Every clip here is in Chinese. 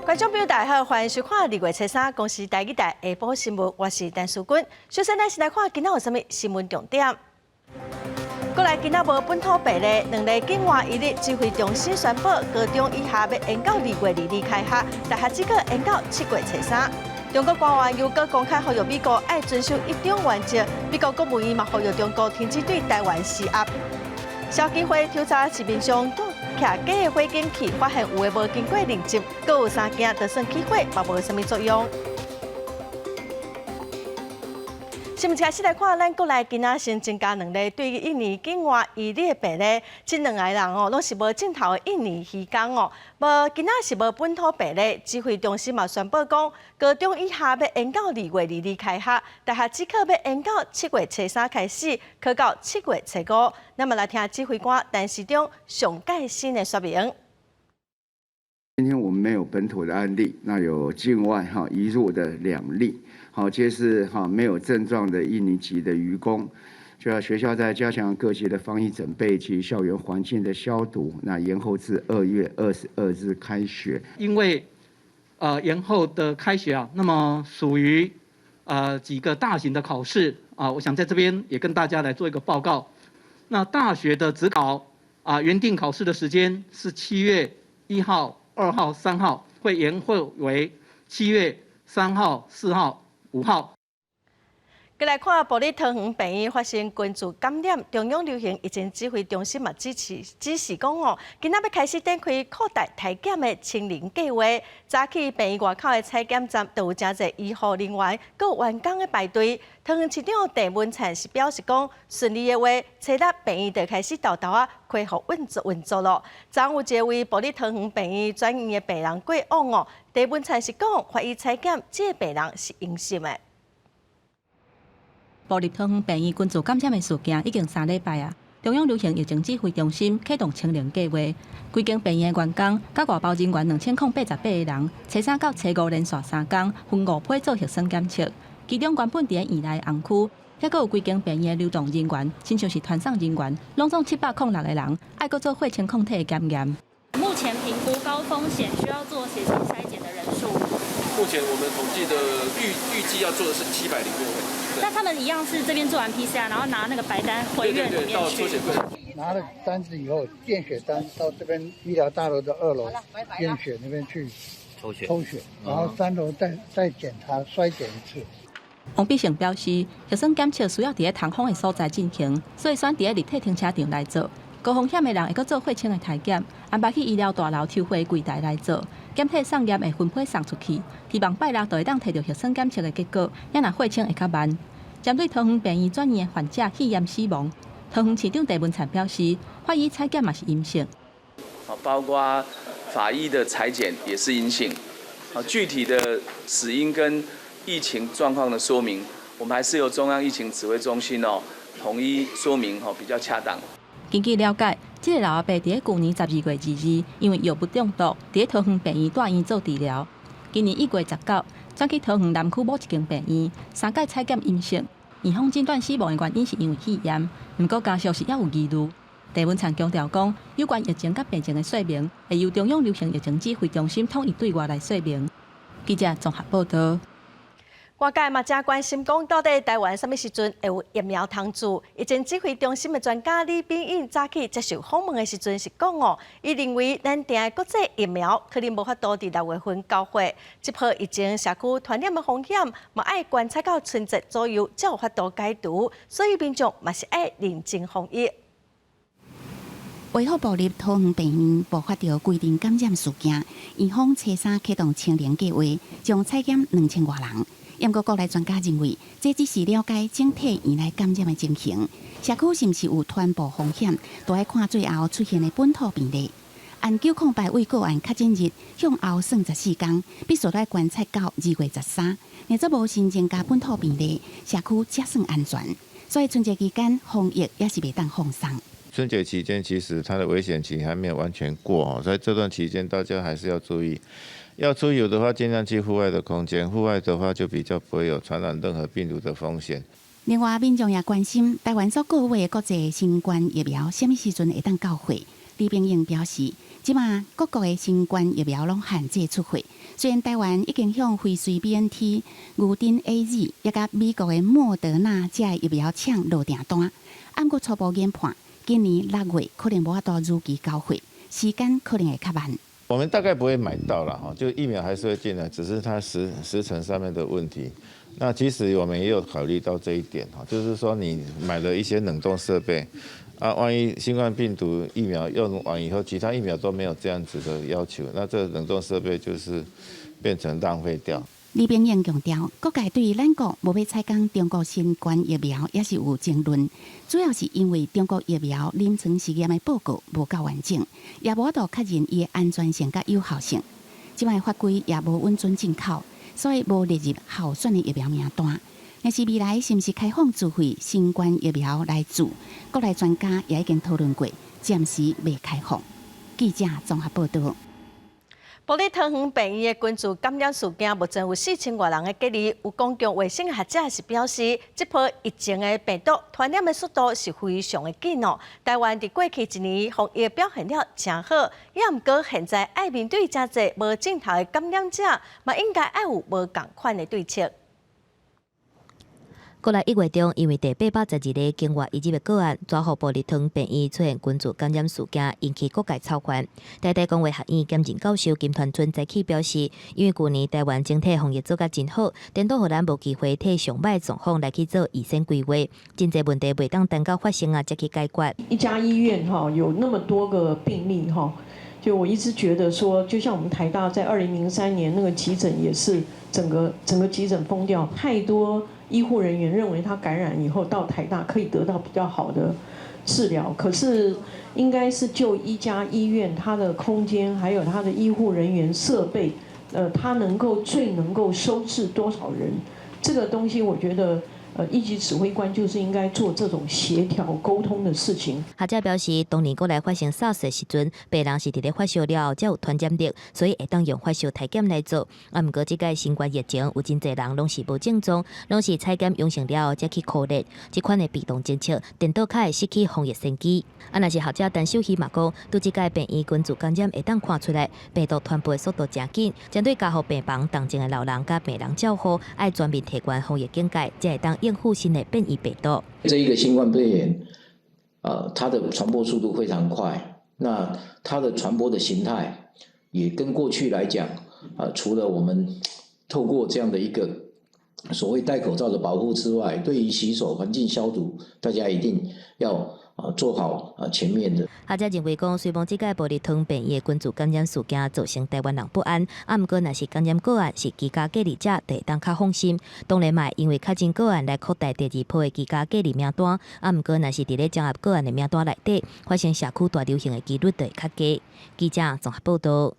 观众朋友大家好，欢迎收看2月初3公视台1台下晡新闻，我是陈淑君。首先，咱先来看今仔有啥物新闻重点。过来，今仔无本土病例，2例境外1例指挥中心宣布，高中以下要延到2月2日开学，大学只可延到7月初3。中国官员又搁公开呼吁美国爱遵守一中原则，美国国务院嘛呼吁中国停止对台湾施压。消基会调查市面上蹛假的火警器，发现有的无经过认证，阁有3件就算起火，嘛无啥物作用。新闻开始来看，咱国内今仔先增加2例对印尼境外移入的病例，这2个人拢是无镜头的印尼移工哦。无今仔是无本土病例，指挥中心嘛宣布讲，高中以下要延到2月2日开学，大学只课要延到7月初3开始，考到7月初5。那么来听指挥官陈时中上盖新的说明。今天我们没有本土的案例，那有境外移入的2例。好，皆是没有症状的印尼籍的渔工，就要学校在加强各级的防疫准备及校园环境的消毒，那延后至2月22日开学。因为延后的开学啊，那么属于几个大型的考试啊，我想在这边也跟大家来做一个报告。那大学的指考原定考试的时间是7月1号、2号、3号，会延后为7月3号、4号。5号。再来看保利桃园病院发生群聚感染，中央流行疫情指挥中心嘛指示讲哦，今仔要开始展开扩大体检的清零计划。早起病院外口的采检站都有真侪医护人员，阁有员工的排队。桃园市长郑文灿是表示讲，顺利的话，初6病院就开始豆豆恢复运作咯。昨有一位保利桃园病院转院的病人过往哦，郑文灿是讲，怀疑采检这个病人是阴性的。保利桃园病院群聚感染的事件已经3礼拜啊！中央流行疫情指挥中心启动清零计划，规间病院的员工甲外包人员2088个人，初3到初5连续3天分5批做核酸检测，其中原本伫院内红区，还佫有规间病院的流动人员，亲像是传送人员，拢总706个人，爱佫做血清抗体的检验。目前评估高风险需要做血清筛检的人数，目前我们统计的预计要做的是706位。那他们一样是这边做完 PCR， 然后拿那个白单回院里面去。到抽血柜拿了单子以后，验血单到这边医疗大楼的2楼验血那边去抽血，然后3楼再检查衰检一次。王必胜表示，核酸检测需要伫通风的所在进行，所以选伫立体停车场来做。高风险的人会阁做血清的体检，安排去医疗大楼抽血柜台来做。检体送验会分批送出去，希望拜6就会当摕到核酸检测的结果，也若血清会较慢。针对桃园病院转院的患者肺炎死亡，桃园市长郑文灿表示，法医采检嘛是阴性，包括法医的采检也是阴性。具体的死因跟疫情状况的说明，我们还是由中央疫情指挥中心统一说明比较恰当。根据了解，这个老阿伯伫去年12月2日，因为药物中毒，伫桃园病院住院做治疗。今年1月19，转去桃园南区某一间病院，3届采检阴性。院方诊断死亡的原因是因为肺炎，不过家属是也有疑虑。郑文灿强调讲，有关疫情甲病情的说明，会由中央流行疫情指挥中心统一对外来说明。记者综合报道。外界嘛真关心，讲到底台湾什么时阵会有疫苗通知？疫情指挥中心的专家李秉颖早起接受访问的时阵是讲哦，伊认为咱订的国际疫苗可能无法度伫6月份交货，这波疫情社区传染的风险嘛爱观察到春节左右才有法度解除，所以民众嘛是爱认真防疫。为好保利桃园病院爆发到规定感染事件，院方初3启动清零计划，将采检2000多人。不过，国内专家认为，这只是了解整体院内感染的情形，社区是毋是有传播风险，都要看最后出现的本土病例。按908为个案确诊日向后算14天，必须来观察到2月13。若则无新增加本土病例，社区才算安全。所以春节期间防疫也是袂当放松。春节期间，其实它的危险期还没有完全过，所以这段期间大家还是要注意。要出游的话，尽量去户外的空间。户外的话，就比较不会有传染任何病毒的风险。另外，民众也关心台湾所购买的国际新冠疫苗，什么时阵会当到货？李炳英表示，即马各国的新冠疫苗拢限制出货，虽然台湾已经向辉瑞 BNT、牛津 AZ 也甲美国的莫德纳这疫苗抢落订单，按过初步研判，今年6月可能无法度如期交货，时间可能会较慢。我们大概不会买到了哈，就疫苗还是会进来，只是它时程上面的问题。那其实我们也有考虑到这一点哈，就是说你买了一些冷冻设备啊，万一新冠病毒疫苗用完以后，其他疫苗都没有这样子的要求，那这冷冻设备就是变成浪费掉。李炳英强调，各界对于咱国无要采购中国新冠疫苗也是有争论，主要是因为中国疫苗临床试验的报告无够完整，也无法度确认伊的安全性甲有效性。即卖法规也无允准进口，所以无列入候选的疫苗名单。但是未来是毋是开放自费新冠疫苗来做，国内专家也已经讨论过，暂时未开放。记者综合报道。埔里桃园病院的群聚感染事件，目前有4000多人的隔离。有公共卫生学者是表示，这波疫情的病毒传染的速度是非常的紧哦。台湾伫过去1年防疫表现了真好，也毋过现在爱面对真侪无症头的感染者，嘛应该爱有无共款的对策。过来1月中，因为第812例境外移入的个案，抓获埔里桃园病院出现群聚感染事件，引起各界操烦。台大公卫学院检诊教授金团春早起表示，因为去年台湾整体防疫做甲真好，颠倒互咱无机会替上歹状况来去做预先规划，真侪问题袂当等到发生啊才去解决。一家医院有那么多个病例就我一直觉得说，就像我们台大在2003年那个急诊也是整个急诊封掉，太多医护人员认为他感染以后到台大可以得到比较好的治疗，可是应该是就一家医院它的空间还有它的医护人员设备，它最能够收治多少人，这个东西我觉得。一级指挥官就是应该做这种协调沟通的事情。学者表示，当年国内发生 SARS 的时阵，病人是伫咧发烧了后才有传染力，所以会当用发烧体检来做。毋过，即届新冠疫情有真侪人拢是无症状，拢是采检阳性了后才去扩列，即款的被动政策，颠倒较会失去防疫先机。若是学者陈秀熙嘛讲，拄即届病院群聚感染会当看出来，病毒传播的速度真紧。针对家护病房同前的老人甲病人照护，爱全面提悬防疫境界，才会当应付新的变异病毒。这一个新冠肺炎，它的传播速度非常快，那它的传播的形态也跟过去来讲，除了我们透过这样的一个所谓戴口罩的保护之外，对于洗手、环境消毒，大家一定要做好前面的。学者认为讲，虽然即届埔里桃园病院群聚感染事件造成台湾人不安，毋过若是感染个案是居家隔离者，就会当较放心。当然嘛，因为确诊个案来扩大第2波的居家隔离名单，毋过若是伫咧整合个案的名单内底，发生社区大流行的几率就会较低。记者综合报道。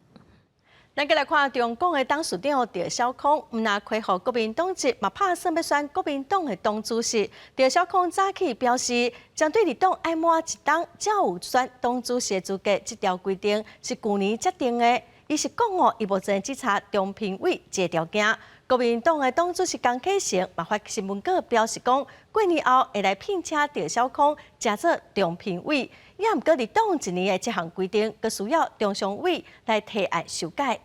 咱再来看中共的董事长赵少康，毋但开互国民党籍，嘛拍算要选国民党的党主席。赵少康早起表示，将对立党爱满1党才有选党主席的资格，这条规定是去年制定的。伊是讲伊目前只查中评委这条件。国民党的党主席江启臣嘛发新闻稿表示讲，过年后会来聘请赵少康加做中评委，也毋过立党1年的这项规定，佮需要中常委来提案修改。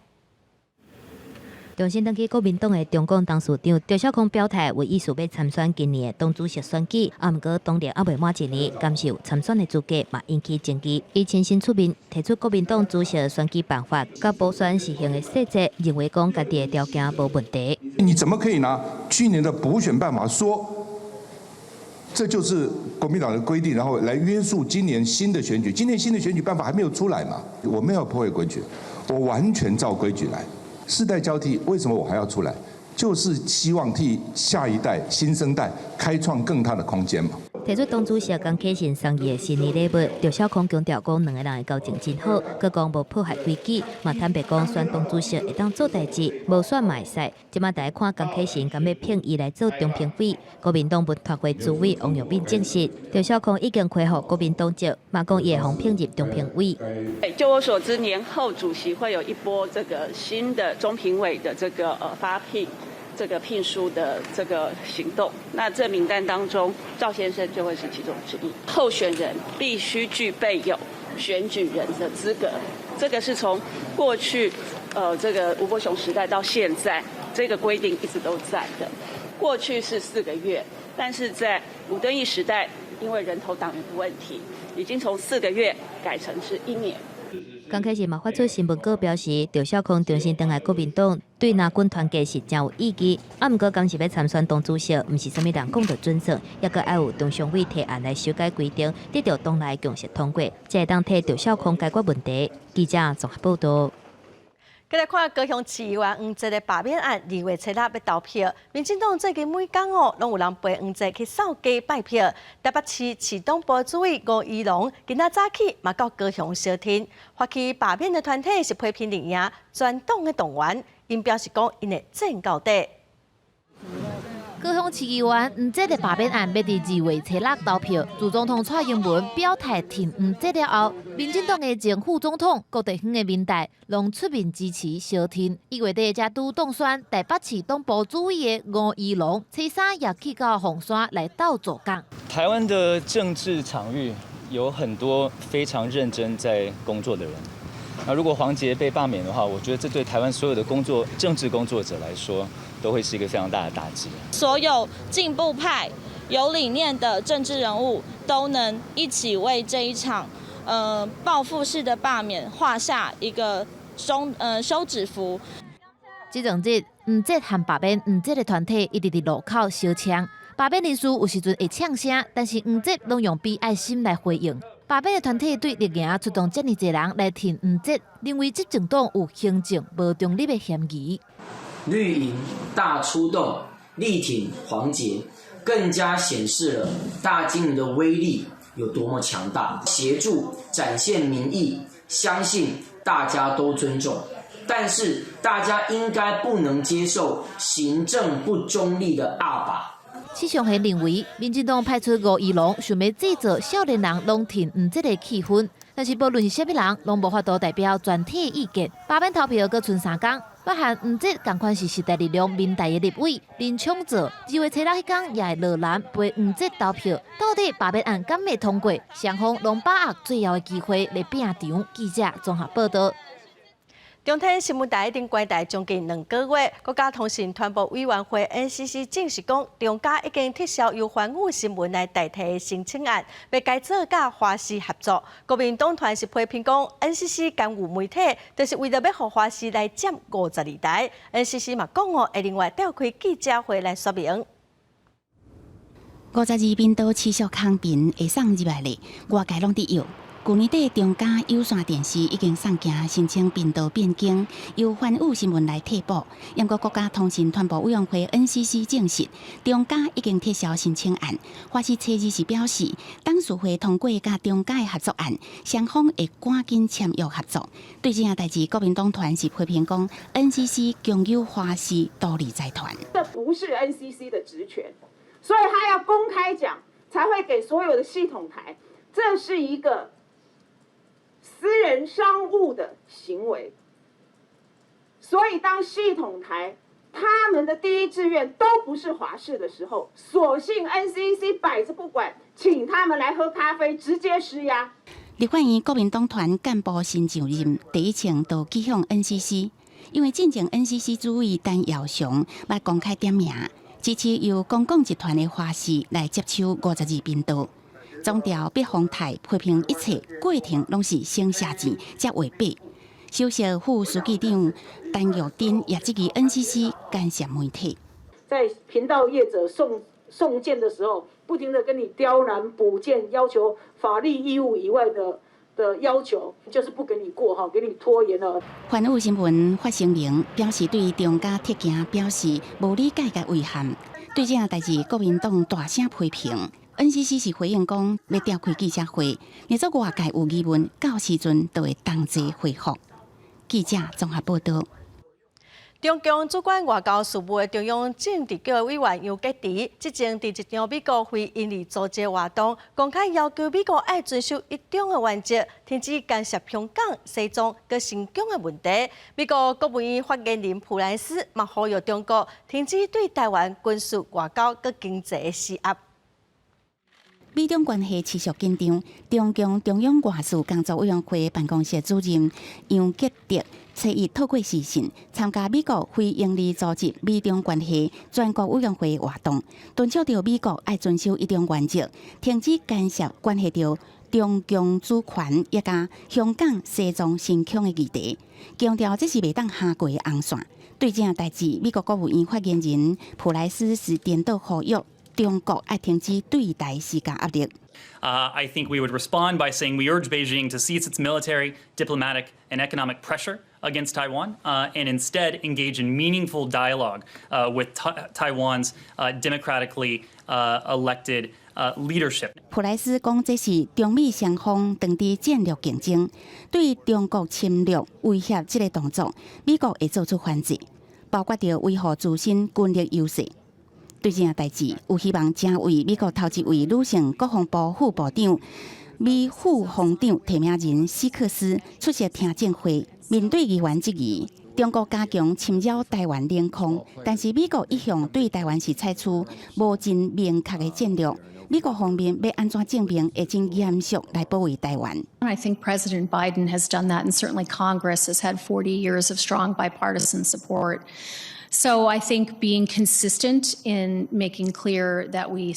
重新登记国民党的中共董事长赵少康表态，有意思要参选今年的党主席选举，毋过当然还未满1年，感受参选的资格嘛引起争议。伊亲身出面提出国民党主席的选举办法，甲补选实行的细节，认为讲家己的条件无问题。你怎么可以拿去年的补选办法说，这就是国民党的规定，然后来约束今年新的选举？今年新的选举办法还没有出来嘛？我没有破坏规矩，我完全照规矩来。世代交替，为什么我还要出来？就是希望替下一代、新生代开创更大的空间嘛。提出党主席江启臣送伊的新年礼物，赵少康强调讲两个人的交情真好，佮讲无破坏规矩，嘛坦白讲选党主席会当做代志，无选嘛会使。即马大家看江启臣敢要聘伊来做中评委，国民党文托会主委王永斌证实，赵少康已经开互国民党籍，嘛讲也会聘入中评委。就我所知，年后主席会有一波这个新的中评委的这个发聘。这个聘书的这个行动，那这名单当中，赵先生就会是其中之一。候选人必须具备有选举人的资格。这个是从过去这个吴伯雄时代到现在，这个规定一直都在的。过去是4个月，但是在吴敦义时代，因为人头党员的问题，已经从4个月改成是1年。刚开始嘛发出新闻稿表示，赵少康重新登来国民党，对南军团结是真有意义。不过今是要参选党主席，不是什么人讲的准算，也个要有中常委提案来修改规定，得到党内共识通过，才会当替赵少康解决问题。记者综合报道。再来看高雄市议员黄捷的罢免案，2月7日要投票。民进党最近每天拢有人陪黄捷去扫街拜票。台北市市党部主委吴怡农今仔早起嘛到高雄相挺，发起罢免的团体是批评林营全党的党员，因表示讲因会战到底。高雄市议员黄捷的罢免案要伫2月7日投票，朱总统蔡英文表态挺黄捷了后，民进党的前副总统、各地方的民代拢出面支持相挺。1月底才拄当选台北市党部主委的吴怡农，初三也去到凤山来斗助攻。台湾的政治场域有很多非常认真在工作的人。那如果黄捷被罢免的话，我觉得这对台湾所有的政治工作者来说，都会是一个非常大的打击。所有进步派、有理念的政治人物都能一起为这一场报复式的罢免画下一个休止符。这两日，黄捷和罢免黄捷的团体一直伫路口烧枪，罢免人士有时阵会呛声，但是黄捷拢用悲哀心来回应。罢免的团体对立营出动这么多人来挺黄捷，认为执政党有行政无中立的嫌疑。绿营大出动，力挺黄捷，更加显示了大金营的威力有多么强大。协助展现民意，相信大家都尊重，但是大家应该不能接受行政不中立的阿爸。市上会认为，民进党派出吴怡农，想要制造少年人拢挺黄捷的气氛，但是无论是甚么人，拢无法度代表全体的意见。罢免投票搁剩3天，包含黄捷同款是时代力量民代的立委林昌泽，2月7日迄天也会落蓝陪黄捷投票。到底罢免案敢会通过？双方拢把握最后的机会来拼场。记者综合报道。中天新闻台顶关台将近2个月，国家通讯传播委员会 NCC 证实讲，中嘉已经撤销由环宇新闻来代替的申请案，要改做甲华视合作。国民党团是批评讲 ，NCC 干预媒体，就是为了要让华视来占52台。NCC 嘛讲会另外召开记者会来说明。52频道持续抗评会送入来咧，外界拢伫有。去年底，中嘉有线电视已经送件申请频道变更，由环宇新闻来替补。英国国家通讯传播委员会 NCC 证实，中嘉已经撤销申请案。华视初二时表示，董事会通过甲中嘉的合作案，双方会赶紧签约合作。对这件代志，国民党团是批评讲 NCC 拥有华视独立财团。这不是 NCC 的职权，所以他要公开讲，才会给所有的系统台。这是一个私人商务的行为，所以当系统台他们的第一志愿都不是华视的时候，索性 NCC 摆着不管，请他们来喝咖啡，直接施压。立法院国民党团干部新上任，第一枪就击向 NCC， 因为进前 NCC 主委陈耀祥捌公开点名，支持由公共集团的华视来接手52频道。总调必方台批评一切过程拢是先下钱才画笔。首席副书记长陈玉珍也质疑 NCC 干涉媒体，在频道业者送件的时候，不停的跟你刁难补件，要求法律义务以外的要求，就是不给你过哈，给你拖延了。环宇新闻发声明表示，对中嘉撤件表示无理解甲遗憾。对这件代志，国民党大声批评。NCC 是回应讲要召开记者会，若做外界有疑问，到时阵就会同齐回复。记者综合报道。中共主管外交事务的中央政治局委员杨洁篪，即前伫一场美国非营利组织活动，公开要求美国爱遵守一中的原则，停止干涉香港、西藏佮新疆的问题。美国国务院发言人普莱斯嘛呼吁中国停止对台湾军事、外交佮经济的施压。美中关系持续紧张，中共中央外事工作委员会办公室主任杨洁篪初一透过视讯参加美国非营利组织美中关系全国委员会活动，敦促着美国要遵守一中原则，停止干涉关系到中共主权也甲香港、西藏、新疆的议题，强调这是袂当下过的红线。对这代志，美国国务院发言人普莱斯是颠倒呼吁中国要停止对台施加压力。I think we would respond by saying we urge Beijing to cease its military, diplomatic, and economic pressure against Taiwan and instead engage in meaningful dialogue with Taiwan's democratically elected leadership. 普莱斯讲，这是中美双方长期战略竞争，对中国侵略威胁这个动作，美国会做出反制，包括着维护自身军力优势。对这件代志，有希望正为美国头一位女性国防部副部长、美副防长提名人希克斯出席听证会，面对议员质疑。中国加强侵扰台湾领空，但是美国一向对台湾是采取无真明确的战略。美国方面要安怎证明会真严肃来保卫台湾 I think President Biden has done that, and certainly Congress has had 40 years of strong bipartisan support. So I think being consistent in making clear that we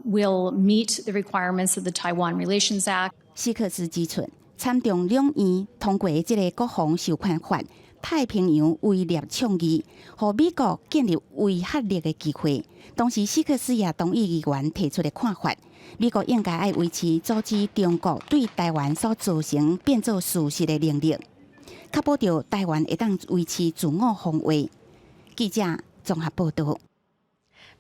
will meet the requirements of the Taiwan Relations Act. 希克斯指出，参众两院通过这个国防授权法，太平洋威胁倡议，让美国建立威吓力的机会。同时，希克斯也同意议员提出的看法，美国应该要维持阻止中国对台湾所造成变做事实的能力。确保着台湾会当维持自我防卫。记者综合报道。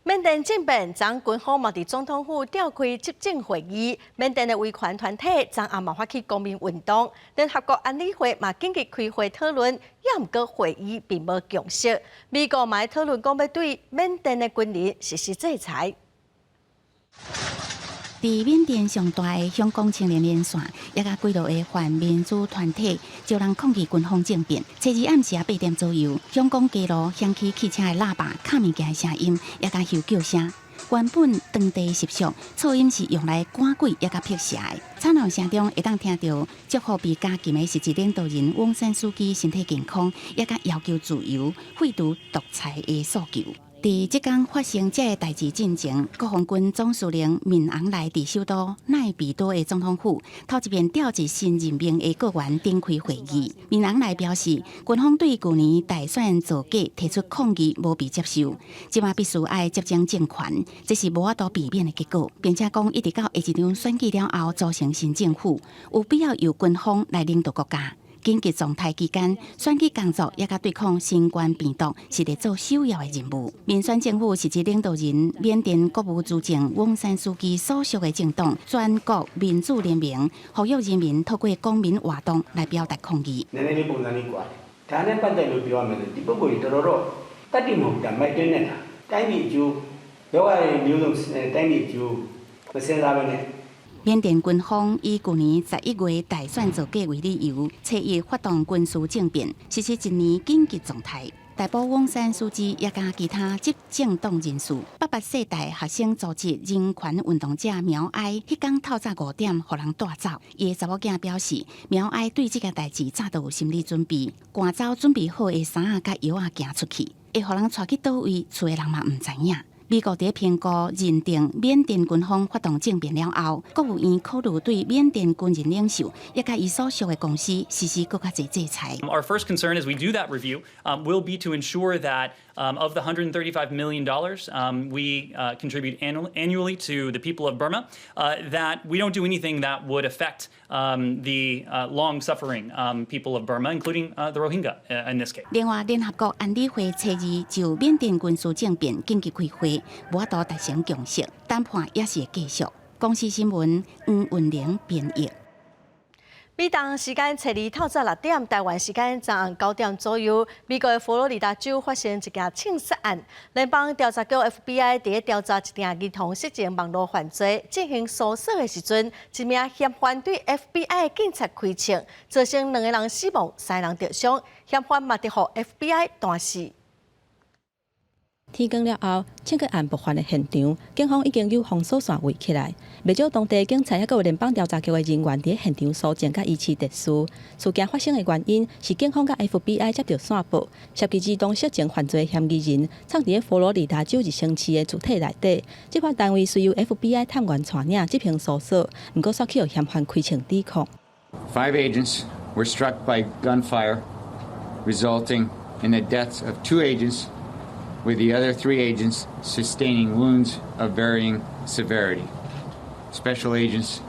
缅甸政变将军方嘛伫总统府召开执政会议，缅甸的维权团体昨暗嘛发起公民运动，联合国安理会嘛紧急开会讨论，也毋过会议并无共识。美国嘛讨论讲要对缅甸的军人实施制裁。伫缅甸上大的香港青年连线，也甲几多个反民主团体招人抗议军方政变。初二暗时8点左右，香港街路响起汽车的喇叭、卡物件的声音，也甲呼叫声。原本当地习俗，噪音是用来赶鬼也甲辟邪的。吵闹声中会当听到祝福被加禁的实际领导人翁山书记身体健康，也甲要求自由、废除独裁的诉求。伫即天发生这个代志进前，国防军总司令敏昂莱伫首都奈比多的总统府头一遍调集新任命的国员展开会议。敏昂莱表示，军方对去年大选造假提出抗议，无被接受，即马必须爱接掌政权，这是无法度避免的结果，并且讲一直到下一场选举了后组成新政府，有必要由军方来领导国家。紧急状态期间，选举工作也甲对抗新冠病毒是伫做首要的任务。民选政府实际领导人缅甸国务资政翁山书记所属的政党全国民主联盟，呼吁人民透过公民活动来表达抗议。缅甸军方以去年11月大选造假为理由，初一发动军事政变，实施1年紧急状态。逮捕翁山书记也甲其他执政党人士，88世代学生组织人权运动者苗哀，迄天透早5点，互人带走。伊的查某囝表示，苗哀对这个代志早都有心理准备，赶走准备好的衫仔甲药仔行出去，会互人带去倒位，厝的人嘛毋知影。美国伫评估认定缅甸军方发动政变了后，国务院考虑对缅甸军人领袖也甲伊所属的公司实施更加侪制裁。Our first concern as we do that review will be to ensure that of the $135 million we contribute annually to the people of Burma, that we don't do anything that would affect the long-suffering people of Burma, including the Rohingya in this case. 另外，联合国安理会初二就缅甸军事政变紧急开会，无法度达成共识，谈判也是会继续。公司新闻黄韵玲编译。美东时间初二透早6点，台湾时间昨暗9点左右，美国的佛罗里达州发生一件枪杀案。联邦调查局 FBI 伫调查一件儿童色情网络犯罪进行搜索的时阵，一名嫌犯对 FBI 警察开枪，造成2个人死亡，3人受伤。嫌犯嘛得互 FBI 断死。天光了后，抢劫案爆发的现场，警方已经有封锁线围起来。不少当地警察也有联邦调查局的人员伫现场搜证甲仪器特殊。事件发生的原因是警方甲 FBI 接到线报，涉及机动色情犯罪嫌疑人藏伫佛罗里达州一星市的主体内底。执法单位需由 FBI 探员带领进行搜索，不过却去有嫌犯开枪抵抗。 5 agents were struck by gunfire, resulting in the deaths of 2 agents, with the other 3 agents sustaining wounds of varying severity. Special agents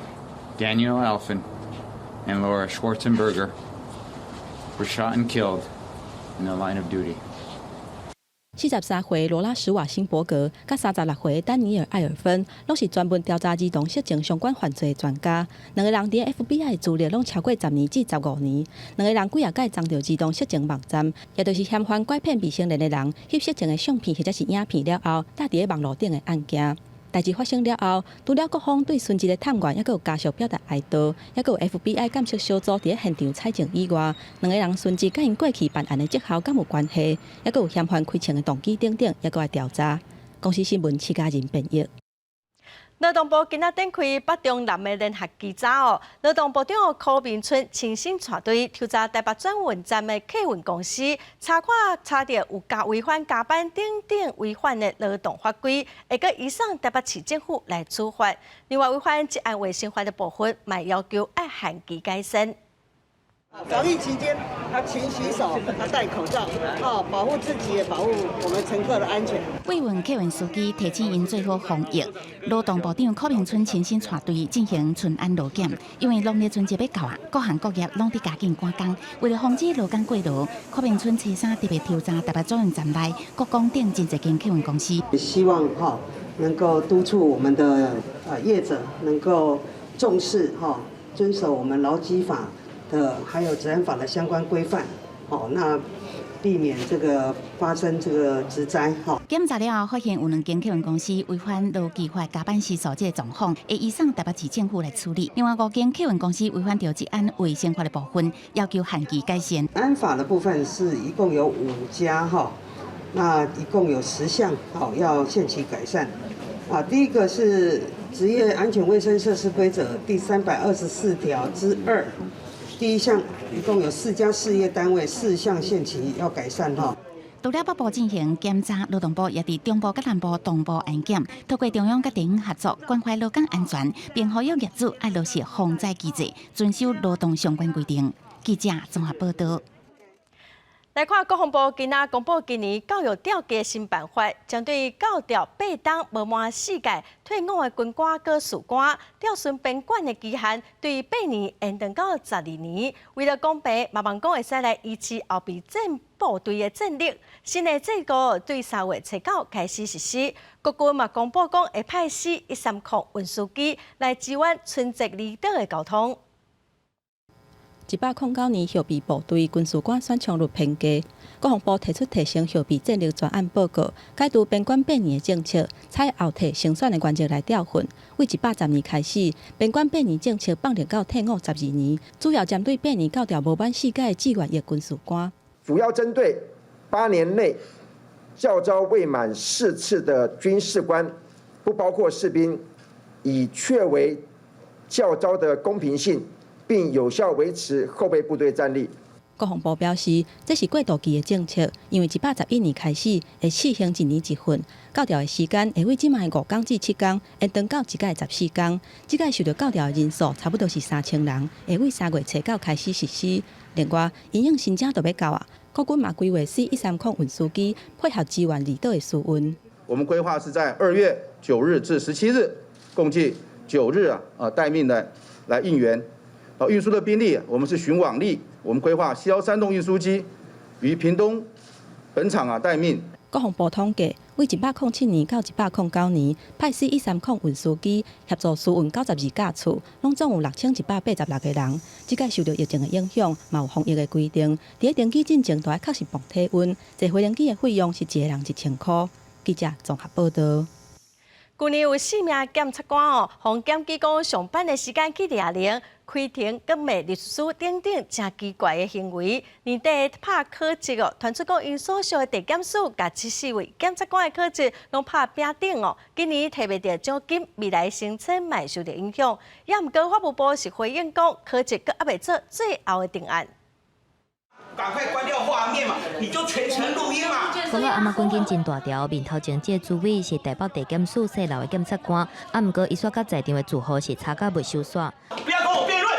Daniel Alphen and Laura Schwarzenberger were shot and killed in the line of duty. 43岁罗拉史瓦辛伯格甲36岁丹尼尔艾尔芬，拢是专门调查儿童色情相关犯罪的专家。两个人伫 FBI 资历拢超过10年至15年。两个人几啊届撞到儿童色情网站，也就是嫌犯拐骗未成年的人翕色情的相片或者是影片了后，搭伫网络顶的案件。 代志发生了后，除了各方对殉职的探员，也有家属表达哀悼，也有 FBI 监测小组伫现场采证以外，两个人殉职甲因过去办案的绩效敢有关系，也有嫌犯开枪的动机等等，也搁来调查。公司新闻戚家人编译。 劳动部今仔展开北中南的联合稽查哦，劳动部长柯明春亲身带队调查台北转运站的客运公司，查到有违反加班等等违反的劳动法规，会搁移送台北市政府来处罚。另外，违反职安卫生法的部分，嘛要求要限期改善。 防疫期间，勤洗手，戴口罩，保护自己，也保护我们乘客的安全。慰问客运司机提醒因做好防疫。劳动部长柯明春亲身带队进行巡安路检，因为农历春节要到啊，各行各业拢伫加紧赶工。为了防止劳工过劳，柯明春初三特别调查台北转运站内各工顶真侪间客运公司。希望能够督促我们的业者能够重视遵守我们劳基法。 还有治安法的相关规范，那避免这个发生这个职灾。检查了后，发现有2间客运公司违反劳基法加班时数这个状况，会移送台北市政府来处理。另外5间客运公司违反到职安卫生法的部分，要求限期改善。安法的部分是一共有5家那一共有10项要限期改善。第一个是职业安全卫生设施规则第324条之2。 第一项，一共有4家事业单位4项限期要改善除了北部进行检查，劳动部也伫中部甲南部同步安检，透过中央甲地方合作，关怀劳工安全，并呼吁业主爱落实防灾机制，遵守劳动相关规定。记者综合报道。 来看国防部今仔公布今年教育调节新办法，针对教调8档无满4届退伍的军官、各士官，调巡编管的期限对8年延长到12年。为了公平，希望讲会使来依次后备战部队的战力。新的制度对3月初9开始实施。国军嘛公布讲会派使130运输机来支援春节离岛的交通。 109年后备部队军事官选抢率偏低，国防部提出提升后备战力专案报告，解除编管8年的政策，采后退升选的原则来调训。为110年开始，编管8年政策放入到退伍12年，主要针对8年教调无满4届的志愿役军事官。主要针对8年内教召未满4次的军士官，不包括士兵，以确为教召的公平性。 并有效维持后备部队战力。国防部表示，这是过渡期的政策，因为111年开始会试行1年1训，教调的时间会为今卖5天至7天，延长到一届14天。这届受到教调的人数差不多是3000人，会为3月初9开始实施。另外，因应新政都要到啊，国军嘛规划使130运输机配合支援离岛的输运。我们规划是在2月9日至17日，共计9日待命的来应援。 运输的兵力，我们是巡往力，我们规划西腰3栋运输机于屏东本场待命。国防部统计，为107年到109年派使130运输机协助输运92架次，拢总有6186个人。这届受到疫情的影响，嘛有防疫的规定，伫登记进前都要确实磅体温。坐飞行机的费用是1个人1000块。记者综合报道。去年有4名检察官哦，从检举讲上班的时间去掠铃、开庭、革命律师等等真奇怪的行为。年底拍考绩哦，传出讲因所属的地检署甲74位检察官的考绩拢拍饼顶哦。今年摕袂到奖金，未来申请嘛受到影响。也毋过法务部是回应讲，考绩阁还袂做最后的定案。赶快关掉画面嘛，你就全程录音嘛。讲到阿妈关键真大条，面头前这主委是台北地检署细楼的检察官，毋过伊煞甲在场的住户是差甲袂收煞。不要跟我辩论，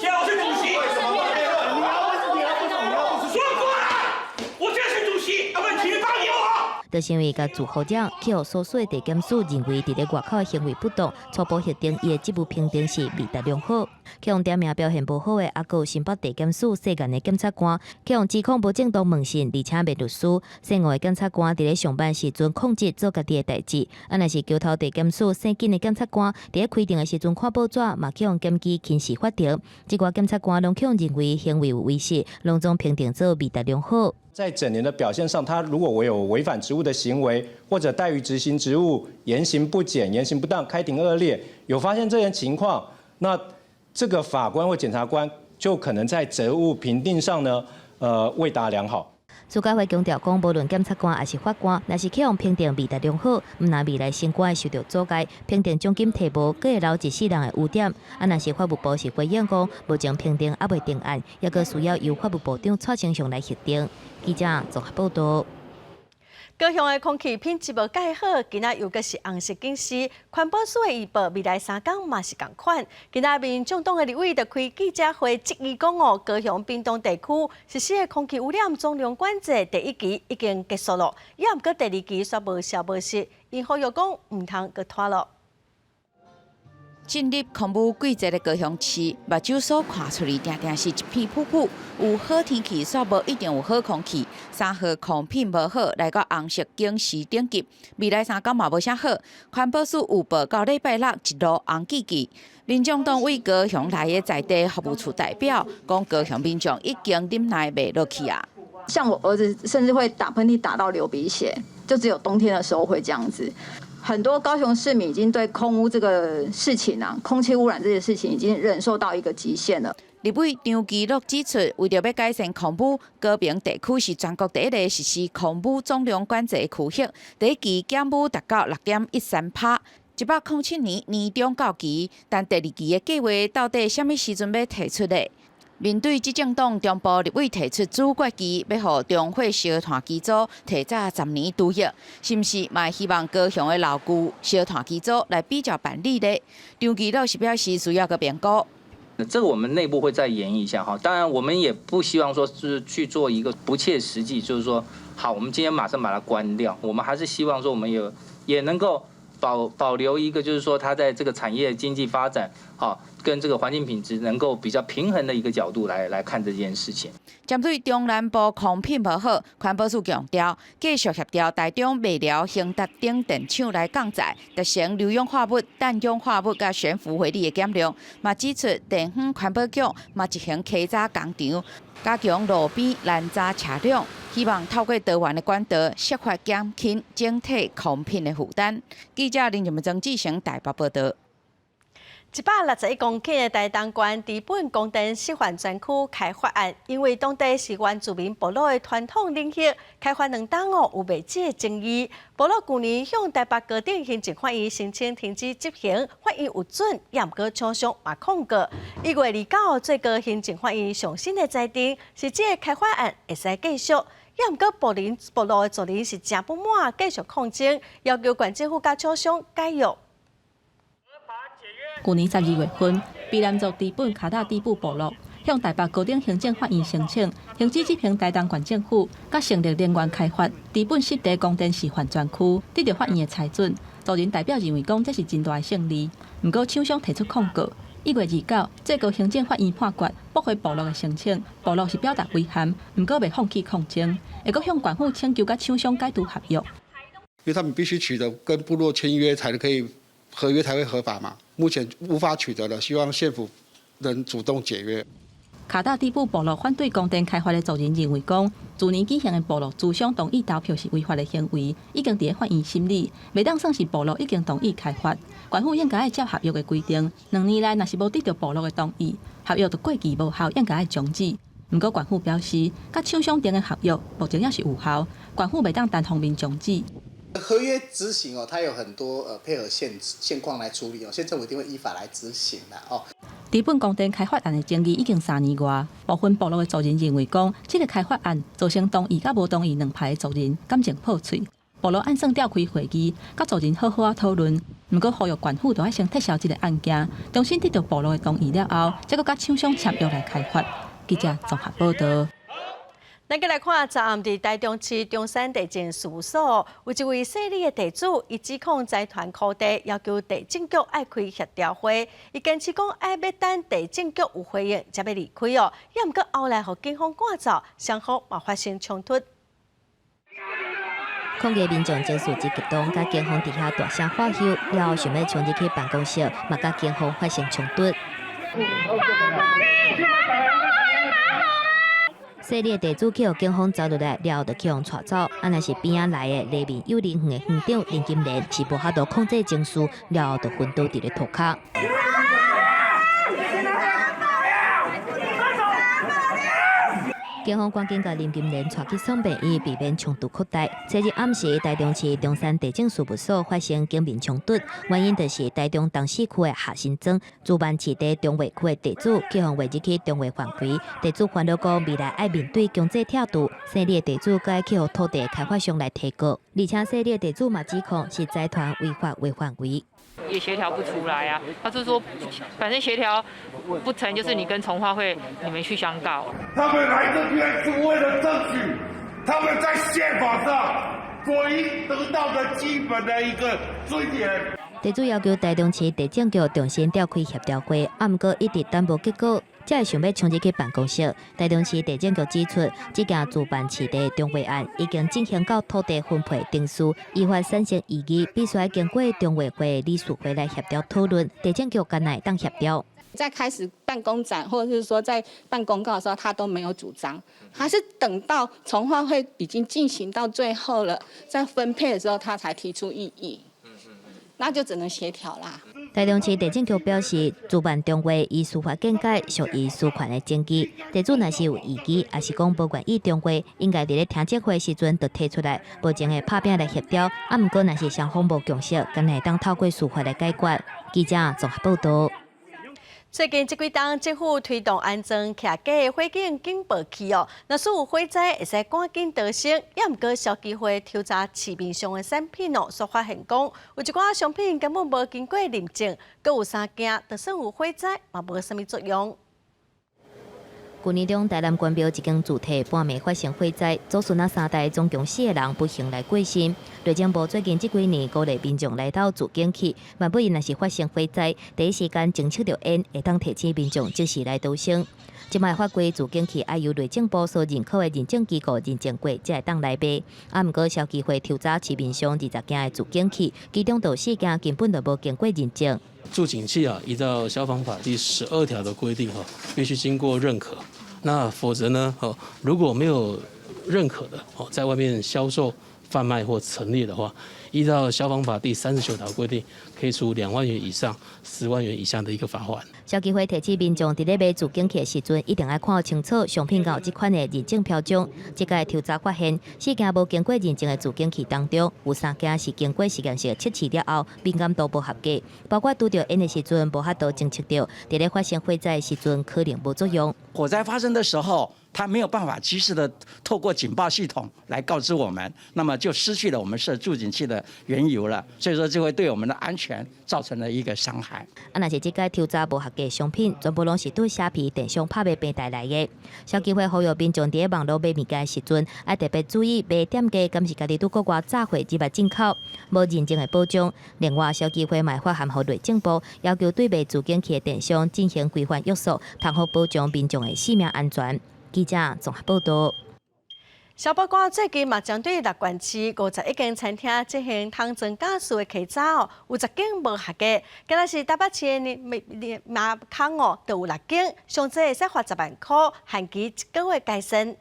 现在我是主席。为什么不辩论？你要说过来，我就是主席，要不然请你发给我。就是因为甲住户者去互所属地检署认为伫咧外口的行为不当，初步核定伊的职务评定是未达良好。去用点名表现不好的，还有新北地检署涉案的检察官，去用指控无正当问讯，而且未律师。涉案的检察官伫咧上班时阵控制做家己的代志，若是桥头地检署姓金的检察官，伫咧开庭的时阵看报纸，嘛去用检举轻视法庭。这寡检察官拢去用认为行为有违宪，拢总评定做未达良好。在整年的表现上，他如果有违反职务的行为，或者怠于执行职务、言行不检、言行不当、开庭恶劣，有发现这些情况，那这个法官或检察官就可能在责务评定上呢，未达良好。司改会强调讲，无论检察官还是法官，若是去用评定未达良好，毋若未来升官受到阻碍，评定奖金提无，阁会留一世人的污点。若是法务部是回应讲，目前评定还未定案，也阁需要由法务部长蔡清祥来核定。记者综合报道。高雄的空气品质无介好，今仔又阁是红色警示。环保署的预报，未来3天嘛是同款。今仔民众党的立委就开记者会，质疑讲哦，高雄屏东地区实施的空气污染总量管制第1期已经结束了，也毋过第2期却无消无息，因呼吁讲毋通阁拖落。进入空污季节的高雄市，目睭所看出去，定定是一片瀑布。有好天气，煞无一定有好空气。3号空品无好，来到红色警示等级。未来3天嘛无啥好。环保署预报到礼拜6一路红记记。民众党为高雄来的在地服务处代表讲，高雄民众已经忍耐袂落去啊。像我儿子甚至会打喷嚏打到流鼻血，就只有冬天的时候会这样子。很多高雄市民已经对空污这个事情啊，空气污染这件事情已经忍受到一个极限了。立委张基乐指出，为了要改善空污，高屏地区是全国第1个实施空污总量管制的区域，第1期减污达到6.13%，107年年中到期，但第2期的计划到底什么时阵要提出呢？面对执政党中部立委提出主决期，要予中火烧炭机组提早10年度役，是毋是嘛希望高雄的老旧烧炭机组来比较办理呢？张基乐是表示需要个评估。这个我们内部会再研议一下哈，当然我们也不希望说是去做一个不切实际，就是说好，我们今天马上把它关掉，我们还是希望说我们也能够保留一个，就是说它在这个产业经济发展跟这个环境品质能够比较平衡的一个角度来看这件事情。针对中南部空品无好，环保署强调，继续协调台中未了兴达等电厂来降载，达成硫氧化物、氮氧化物甲悬浮微粒的减量。嘛指出，地方环保局嘛一行稽查工厂，加强路边拦查车辆，希望透过多元的管道，设法减轻整体空品的负担。记者林俊志成台北报道。161公顷的大东关伫本公园示范专区开发案，因为当地是原住民部落的传统领域，开发2档有未解的争议。部落去年向台北高等行政法院申请停止执行，法院有准，也毋过厂商嘛控告。1月29号最高行政法院上新的裁定是这个开发案会使继续。也毋过部落的族人是真不满，继续抗争，要求县政府甲厂商解约。去年12月份，卑南族伫本卡达底部部落向台北高等行政法院申请停止执行台东县政府甲成立能源开发伫本湿地光电示范专区，得到法院的裁准。族人代表认为讲这是真大的胜利，毋过厂商提出控告。1月29日，最高行政法院判决驳回部落的申请，部落是表达遗憾，毋过未放弃抗争，会阁向县府请求甲厂商解除合约。因为他们必须取得跟部落签约才可以。合约才会合法嘛？目前无法取得的，希望县府能主动解约。卡达底部部落反对光电开发的族人认为讲，去年举行的部落自相同意投票是违法的行为，已经伫反映心理，袂当算是部落已经同意开发。县府应该照合约的规定，2年内若是无得到部落的同意，合约就过期无效，应该终止。不过县府表示，甲厂商订的合约目前也是有效，县府袂当单方面终止。合约执行哦，它有很多配合现况来处理哦，县政府一定会依法来执行的哦。底本光电开发案的争议已经3年外，部分部落的族人认为讲，这个开发案造成同意甲无同意两派的族人感情破碎。部落按算召开会议，甲族人好好啊讨论。不过呼吁县府就要先撤销这个案件，重新得到部落的同意了后，再搁甲厂商签约来开发。记者综合报道。咱再来看，昨暗伫台中市中山地政事务所，有一位姓李的地主，伊指控财团土地，要求地政局爱开协调会。伊坚持讲爱要等地政局有回应才要离开哦，也毋过后来互警方赶走，双方嘛发生冲突。抗议民众情绪之激动，甲警方伫遐大声喝吼，了后想要冲入去办公室，嘛甲警方发生冲突。细粒地主去互警方走落来，了后就去互带走。啊，若是边仔来的黎明幼林园的园长林金莲，是无法度控制情绪，了后就昏倒伫咧涂骹。警方赶紧甲林金莲带去送病院，避免冲突扩大。昨日暗时，台中市中山地政事务所发生警民冲突，原因就是台中东市区的夏新庄主办市地中卫区的地主去向划入去中卫范围，地主烦恼讲未来爱面对经济跳度，姓李的地主该去向土地开发商来提告，而且姓李的地主嘛指控是财团违法违范围。也协调不出来啊！他是说，反正协调不成，就是你跟从化会你们去相告。他们来这边是为了争取他们在宪法上所应得到的基本的一个尊严。地主要求台中市地政局重新召开协调会，啊，毋过一直等无结果。才会想要冲入去办公室。台中市地政局指出，这件自办市地中卫案已经进行到土地分配定数，依法产生异议，必须要经过中卫会理事会来协调讨论。地政局敢乃当协调。在开始办公展，或者是说在办公告的时候，他都没有主张，他是等到从化会已经进行到最后了，在分配的时候，他才提出异议。那就只能协调啦。台中市地政局表示，主办中会依司法见解属于私权的争议，地主若是有异议，也是讲无愿意中会，应该伫咧听证会时阵就提出来，无情的拍拼来协调。啊，毋过若是双方无共识，敢会当透过司法来解决。记者综合报道。最近这几档政府推动安装徛架的火警警报器哦，若是有火灾，会使赶紧得省。也毋过小机会挑查市面上的产品哦，所发现讲有一寡商品根本无经过认证，阁有三件，就算有火灾，嘛无啥物作用。去年中，台南关庙一间主体半暝发生火灾，祖孙3代总共4个人不幸来过身。内政部最近这几年鼓励民众来到自警器，万不若是发生火灾，第一时间侦测到烟，会当提醒民众及时来逃生。即卖法规自警器要由内政部所认可的认证机构认证过，才会当来卖。啊，毋过小机会挑查市面上20件的自警器，其中有4件根本就无经过认证。助警器啊，依照消防法第12条的规定必须经过认可。那否则呢，如果没有认可的在外面销售、贩卖或陈列的话，依照消防法第39条规定，可以处2万元以上10万元以下的一个罚款。小机会提醒民众，伫咧买自警器的时阵，一定要看清楚商品有这款的认证标章。这个调查发现，4件无经过认证的自警器当中，有3件是经过实验室测试了后，敏感度不合格，包括拄到烟的时阵无法度侦测到，伫咧发生火灾的时阵可能无作用。火灾发生的时候，它没有办法及时的透过警报系统来告知我们，那么就失去了我们设助警器的缘由了。所以说，就会对我们的安全造成了一个伤害。啊，若是这个调查无合格的商品，全部拢是对虾皮电商拍卖平台来的。小机会呼吁民众伫咧网络买物件的时阵，要特别注意卖店家敢是家己拄过外炸货、只卖进口无认证的包装。另外，小机会卖发函予内政部，要求对卖自警器的电商进行规范约束，通好保障民众的性命安全。记者综合报道。消保官最近嘛针对乐园市51间餐厅进行汤增加数的稽查有10间无合格。今仔是台北市的马康就有6间，上最会使罚10万块，限期1个月改善。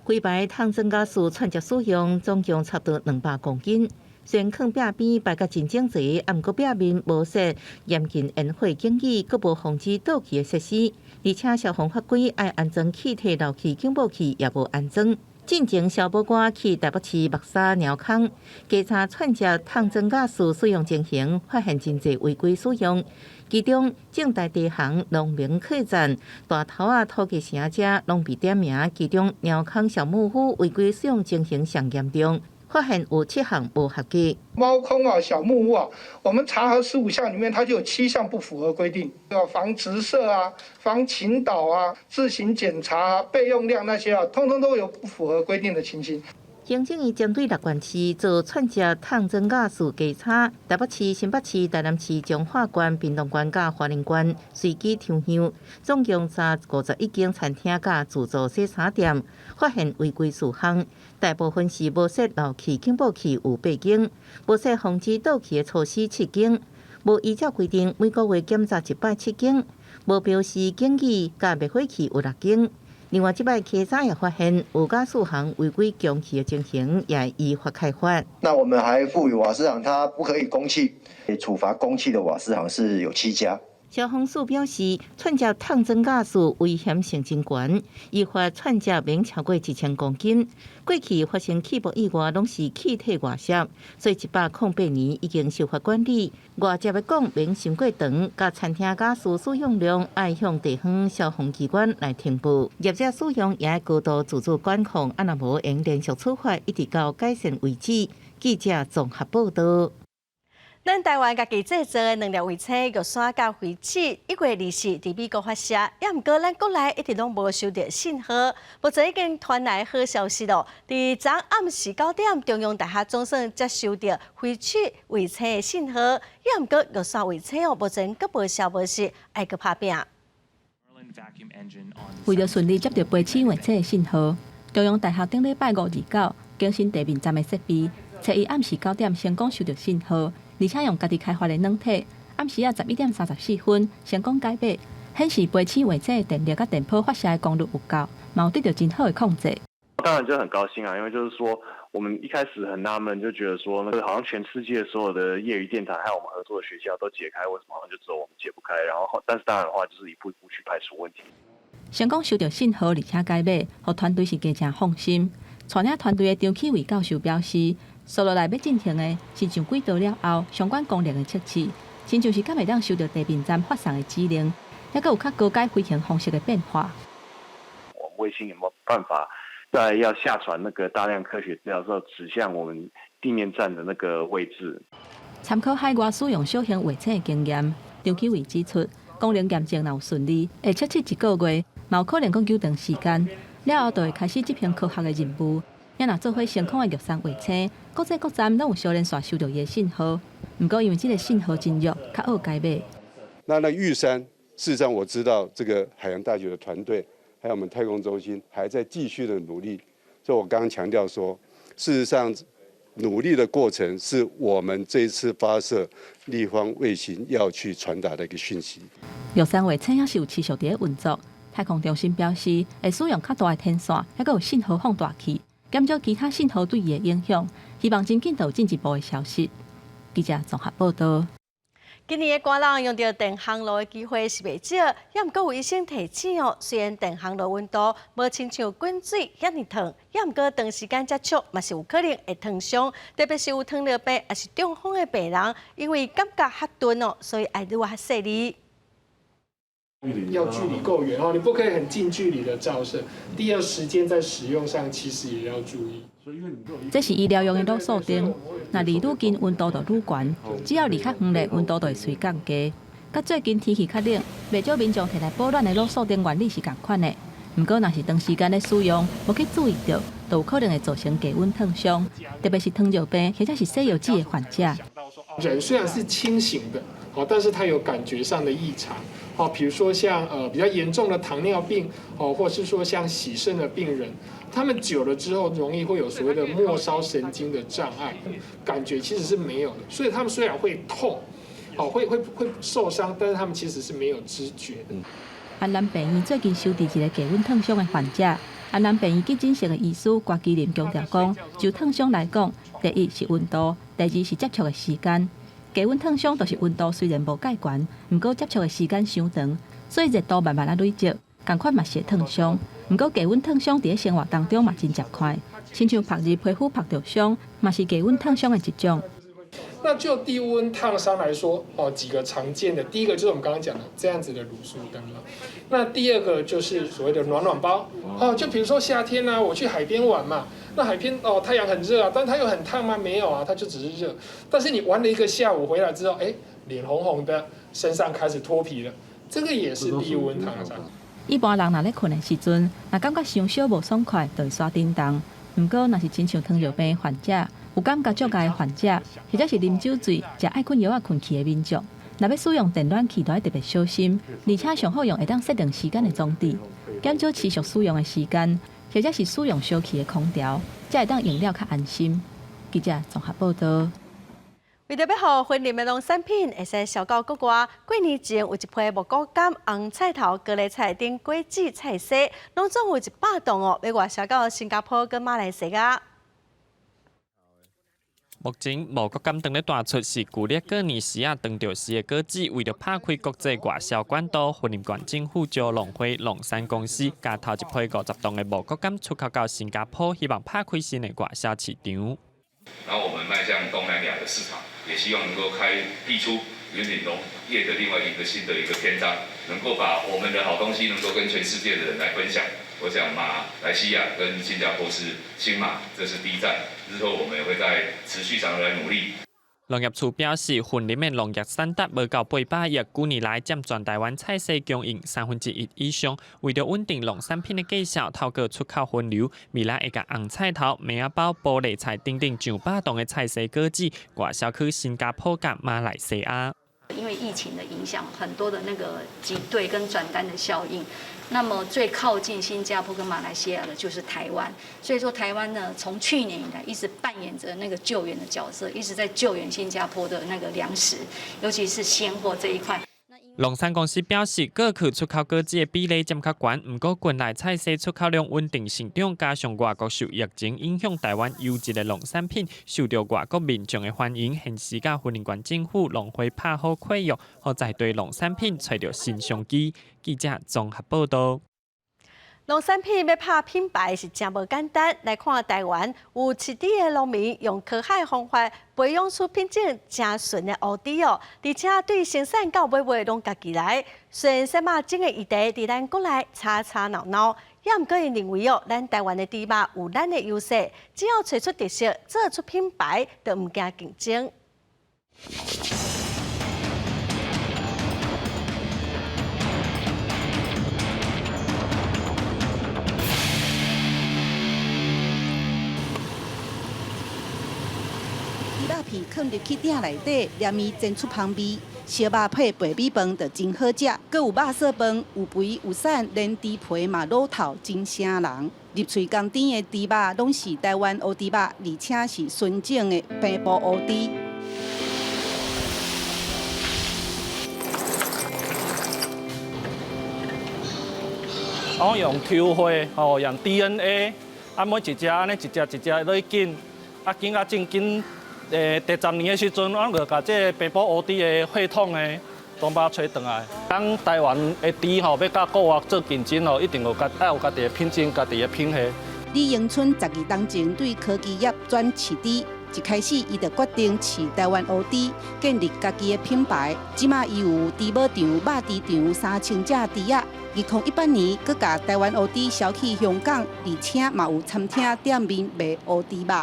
规排汤增加数串接使用，总共差不多200公斤。虽然坑壁边摆甲真整齐，毋过壁面无设严禁烟火警语，佫无防止倒气的设施，而且消防法规爱安装气体漏气警报器也无安装。进前消保官去台北市木沙鸟空稽查串接汤增加数使用情形，发现真侪违规使用。其中，正大地行、农民客栈、大头仔土鸡城者拢被点名，其中鸟空小木屋违规使用情形上严重。发现有7项不合格。猫空啊、小木屋啊，我们查核15项里面，它就有7项不符合规定，要防直射啊、防倾倒啊、自行检查啊、备用量那些啊，通通都有不符合规定的情形。行政院针对乐园市做串接汤增加数稽查，台北市、新北市、台南市、彰化县、屏东县甲花莲县随机抽样，总共查51间餐厅甲自助洗衫店，发现违规事项。大部分是无设漏气警报器有8间，无设防止倒气的措施7间，无依照规定每个月检查107间，无标示警语甲灭火器有6间。另外，这摆稽查也发现有加4项违规供气的情形，也依法开罚。那我们还赋予瓦斯行它不可以供气，处罚供气的瓦斯行是有7家。消防署表示，串接汤增加数危险性真悬，依法串接免超过1000公斤。过去发生气爆意外，拢是气体外泄，所以108年已经受法管理。外接的讲免伤过长，甲餐厅加数使用量爱向地方消防机关来通报。业者使用也要高度自主管控，若无用连续处罚，一直到改善为止。记者综合报道。咱台湾家己制作的2粒卫星玉山甲飞机，1月24伫美国发射，也毋过咱国内一直拢无收到信号。目前已经传来好消息咯，伫昨暗时9点，中央大厦总算接收到飞去卫星的信号，也毋过玉山卫星目前阁无消无息，爱阁拍拼。为了顺利接到飞去卫星的信号，中央大厦顶礼拜5、29更新地面站的设备，初一暗时9点成功收到信号。而且用家己开发的软体，暗时11点34分成功解码，显示飞去卫星的电力甲电波发射的功率有够，嘛有得到真好的控制。当然就很高兴啊，因为就是说我们一开始很纳闷，就觉得说那个好像全世界所有的业余电台还有我们合作的学校都解开，为什么好像就只有我们解不开？然后但是当然的话，就是一步一步去排除问题。成功收到信号，而且解码，互团队是加正放心。带领团队的张启伟教授表示，接落来要进行的是上轨道了后相关功能的测试，亲像是敢会当收到地面站发送的指令，还佫有较高阶飞行方式的变化。我们卫星有没有办法在要下传那个大量科学资料的时候，指向我们地面站的那个位置？参考海外使用小型卫星的经验，张启伟指出，功能验证若有顺利，会测试1个月，嘛有可能佫久长时间。了后，就会开始执行科学的任务。也若做伙成功的玉山卫星，国际各站拢有小连续收到伊的信号。不过因为这个信号真弱，较好解码。那玉山，事实上我知道这个海洋大学的团队，还有我们太空中心还在继续的努力。所以我刚刚强调说，事实上努力的过程是我们这一次发射立方卫星要去传达的一个讯息。玉山卫星也是有持续伫运作。太空中心表示，会使用较大的天线，还有信号放大器，减少其他信号对伊的影响。希望真紧有进一步的消息。记者综合报道。今年的寒人用到电烘炉的机会是袂少，也毋过有医生提醒哦，虽然电烘炉温度无亲像滚水遐尼烫，也毋过长时间接触嘛是有可能会烫伤，特别是有糖尿病也是中风的病人，因为感觉较钝哦，所以爱愈较细腻。要距离够远哦，你不可以很近距离的照射。第二，时间在使用上其实也要注意。这是医疗用的卤素灯，那离愈近温度就愈悬，只要离较远咧，温度就会随降低。甲最近天气较冷，袂少民众摕来保暖的卤素灯原理是同款的。不过，若是长时间的使用，无去注意到，就有可能会造成低温烫伤，特别是糖尿病或者是西药剂的患者。人虽然是清醒的，但是他有感觉上的异常，哦，比如说像比较严重的糖尿病哦，或是说像洗肾的病人，他们久了之后容易会有所谓的末梢神经的障碍，感觉其实是没有的，所以他们虽然会痛，哦会受伤，但是他们其实是没有知觉的。安南病院最近收治一个低温烫伤的患者。安南病院急诊室的医师郭基林强调讲，就烫伤来讲，第一是温度，第二是接触的时间。低温烫伤就是温度虽然无介悬，不过接触的时间伤长，所以热度慢慢累积，同款嘛是烫伤。不过低温烫伤伫生活当中嘛真接快，亲像晒日皮肤晒着伤，嘛是低温烫伤的一种。那就低温烫伤来说，哦，几个常见的，第一个就是我们刚刚讲的这样子的卤素灯了。那第二个就是所谓的暖包，哦，就比如说夏天啊，我去海边玩嘛，那海边哦太阳很热啊，但它又很烫吗？没有啊，它就只是热。但是你玩了一个下午回来之后，脸红红的，身上开始脱皮了，这个也是低温烫伤。一般人若咧困的时阵，若感觉伤小无爽快，就会刷叮当。不过，若是亲像糖尿病的患者，有感觉障碍的患者，或者是啉酒醉、食爱困药啊困去的民众，若要使用电暖器，就要特别小心，而且上好用会当设定时间的装置，减少持续使用的时间，或者是使用小气的空调，才会当用了较安心。记者综合报道。为着要互婚礼的农产品会使销到国外，过年前有一批木果柑、红菜头、高丽菜等果子菜色，拢总有100吨哦，要外销到新加坡跟马来西亚。目前，木果柑当咧大出是旧历过年时当着时的果子，为了拍开国际外销管道，婚礼馆政府将农会农产公司加头一批50吨的木果柑出口到新加坡，希望拍开新的外销市场。然后我们迈向东南亚的市场，也希望能够辟出云岭农业的另外一个新的一个篇章，能够把我们的好东西能够跟全世界的人来分享。我想马来西亚跟新加坡是新马，这是第一站，日后我们也会在持续上来努力。农业处表示，婚礼的农业产值无到800亿，旧年来占全台湾菜色供应1/3以上。为了稳定农产品的价销，透过出口分流，未来会将红菜头、梅仔包、玻璃菜等等上100吨的菜色果子外销去新加坡甲马来西亚。因为疫情的影响，很多的那个挤兑跟转单的效应。那么最靠近新加坡跟马来西亚的就是台湾，所以说台湾呢，从去年以来一直扮演着那个救援的角色，一直在救援新加坡的那个粮食，尤其是鲜货这一块。农产公司表示，过去出口果子的比例占较悬，不过国内菜色出口量稳定成长，加上外国受疫情影响，台湾优质的农产品受到外国民众的欢迎，现时甲婚礼馆政府农会拍好契约，好再对农产品找到新商机。记者综合报道。农产品要拍品牌是真无简单。来看台湾有市地的农民用科学的方法培养出品质真纯的蚵仔哦，而且对生产到买卖拢家己来。虽然说肉种的议题伫咱国内吵吵闹闹，也毋过因认为哦，咱台湾的猪肉有咱的优势，只要找出特色，做出品牌，就毋惊竞争。片放入去鼎内底，连伊煎出香味。烧肉配白米饭就真好食，阁有肉色饭，有肥有瘦，连猪皮嘛老透，真声人。入喙甘甜的猪肉，拢是台湾乌猪肉，而且是纯正的平埔乌猪。我用抽花，用 DNA， 每一只安尼一只落去紧，紧正紧。第10年的时阵，我就把这平埔乌猪的血统的东巴找回来。咱台湾的猪要甲国外做竞争一定有家己的品种、家己的品系。李永春12年前对科技业转饲猪，一开始伊就决定饲台湾乌猪，建立家己的品牌。即马伊有猪母场、肉猪场3000只猪仔。2018年，佮甲台湾乌猪销去香港，而且嘛有餐厅店面卖乌猪肉。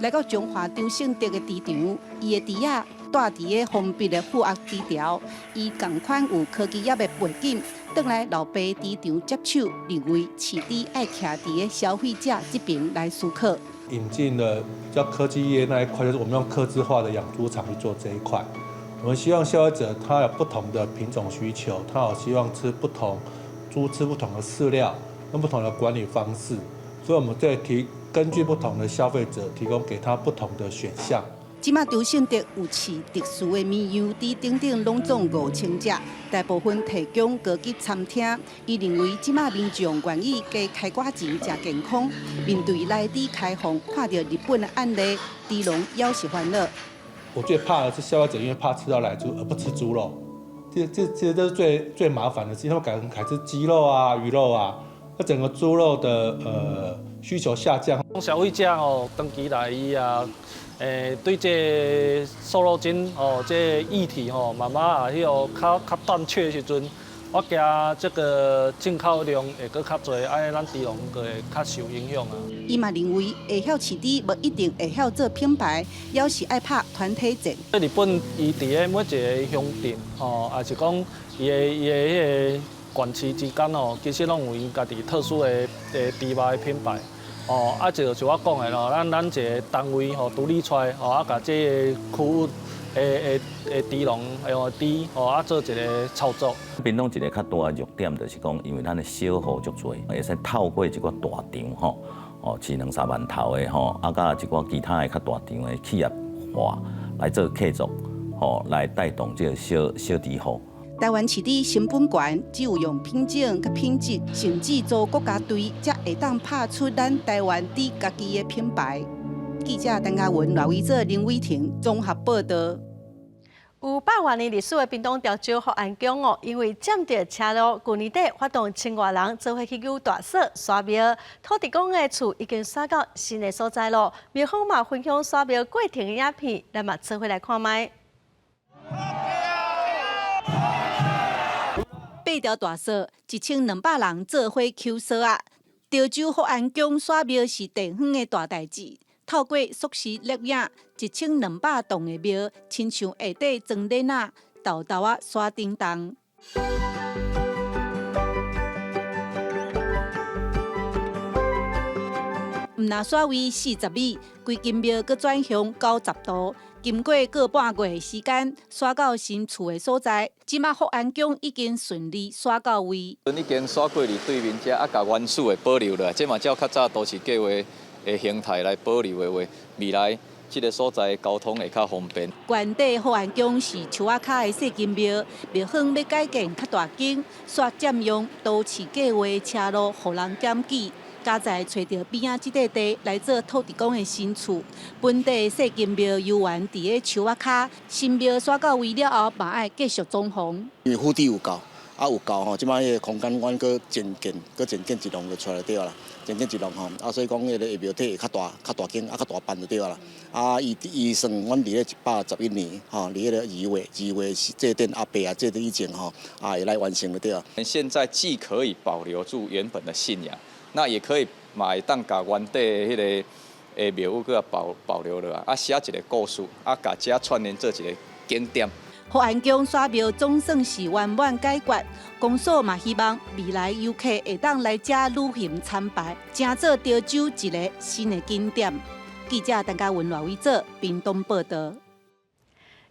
来到中华张胜德的猪场，伊的猪仔带伫个封闭的负压猪条，伊同款有科技业的背景，转来老爸猪场接手，认为饲猪爱徛伫个消费者这边来思考。引进了叫科技业那一块，就是我们用客制化的养猪场去做这一块。我们希望消费者他有不同的品种需求，他有希望吃不同的饲料，用不同的管理方式，所以我们对根据不同的消费者提供给他不同的选项。即马周信德有饲特殊的绵羊，伫顶顶拢总5000只，大部分提供高级餐厅。伊认为即马民众愿意加开寡钱食健康。面对内地开放，看到日本的案例，猪农也是烦恼。我最怕的是消费者因为怕吃到奶猪而不吃猪肉，这都是最麻烦的事，他们改吃鸡肉啊、鱼肉啊，那整个猪肉的需求下降。消费者长期来伊啊。对这瘦肉精这议题慢慢较断确的时阵，我惊这个进口量会搁较多，安尼咱猪农会较受影响啊。伊嘛认为会晓饲猪，无一定会晓做品牌，也是爱拍团体战。日本伊伫个每一个乡镇也是讲伊的迄个县市之间其实拢有因家己特殊的猪肉的品牌。就我讲的咯，咱一个单位独立出来，甲这个区域的猪农猪做一个操作。屏东一个较大的弱点就是讲，因为咱的小户足多，会使透过一个大场饲2-3万头的甲一个其他的较大场的企业化来做客族，来带动这个小猪户。台湾饲猪成本悬，只有用品种佮品质，甚至做国家队，才会当拍出咱台湾猪家己的品牌。记者陈嘉文、赖伟哲、林伟婷综合报道。有100多年历史的屏东潮州福安宫因为占着车路，去年底发动1000多人做伙去游大嫂刷庙。土地公的厝已经刷到新的所在咯，庙方嘛分享刷庙过程的影片，咱嘛做伙来看卖。8条大嫂，1200人做伙求嫂啊！潮州福安宫刷庙是地方的大代志，透过缩时录影，1200栋的庙，亲像下底装莲啊，豆豆啊刷叮当。毋那刷位40米，规间庙阁转向90度。经过个半月时间，刷到新厝的所在，即马福安宫已经顺利刷到位。已经刷过去对面遮，甲原始的保留了，这嘛照较早都市计划的形态来保留的话，未来这个所在交通会较方便。原地福安宫是树仔脚的细间庙，庙方要改建较大间，煞占用都市计划的车路，互人检举。加在找到边仔即块地来做土地公的新厝，本地细间庙游园伫个树仔脚，新庙刷到位了后，嘛爱继续装潢。因为腹地有够，有够吼，即摆迄个空间阮搁增建一栋就出来对啦，增建一栋吼，所以讲迄个庙体会较大间，较大办就对啦。伊算阮伫咧111年吼，伫迄个2月这殿阿伯啊，这以前吼会来完成就对啦。现在既可以保留住原本的信仰。那也可以买当甲原地迄个庙宇，佮保留落来，写一个故事，甲遮串联做一个景点。福安宫刷庙总算是圆满解决，公所嘛希望未来游客会当来遮旅行参拜，成做潮州一个新的景点。记者陈嘉文、赖伟哲屏东报道。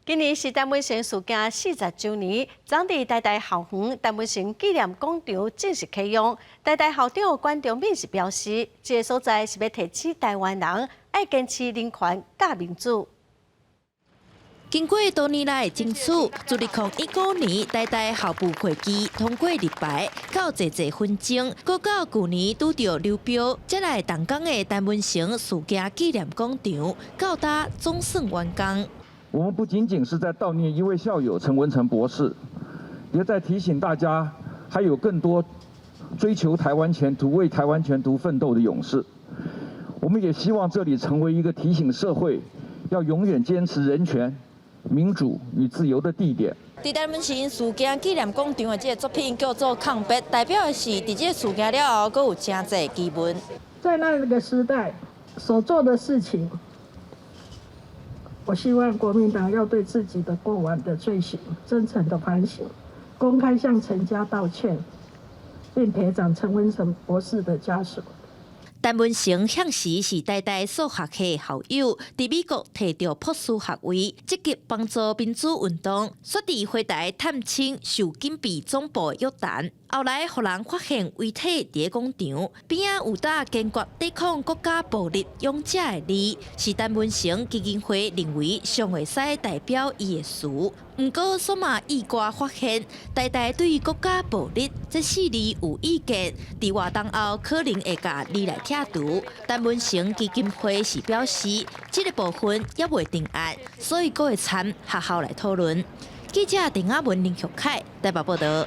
今年是陈文成事件40周年，昨日台大校园陈文成纪念广场正式启用。台大校长关忠敏是表示，这个所在是要提起台湾人爱坚持人权、甲民主。经过多年来的争取，自2019年台大校部会议通过立牌，到济纷争，搁到去年拄到流标，再来动工的陈文成事件纪念广场，到达总算完工。我们不仅仅是在悼念一位校友陈文成博士，也在提醒大家，还有更多追求台湾前途、为台湾前途奋斗的勇士。我们也希望这里成为一个提醒社会要永远坚持人权、民主与自由的地点。在陈文成事件纪念广场的这个作品叫做《抗北》，代表的是在这个事件了后，阁有真侪基本。在那个时代所做的事情。我希望国民党要对自己的过往的罪行真诚的反省，公开向陈家道歉，并陪葬陈文成博士的家属。陈文成向时是台大数学系校友，伫美国摕到博士学位，积极帮助民主运动，率伫回台探亲受警备总部约谈。后来，互人发现遗体伫广场边仔有打坚决抵抗国家暴力勇者的字，是陈文成基金会认为上会使代表伊的词。毋过，数码意外发现，台大对国家暴力这4字有意见，伫活动后可能会甲你来拆除。陈文成基金会是表示，这个部分也未定案，所以阁会参学校来讨论。记者陈雅文、林旭凯台北报道。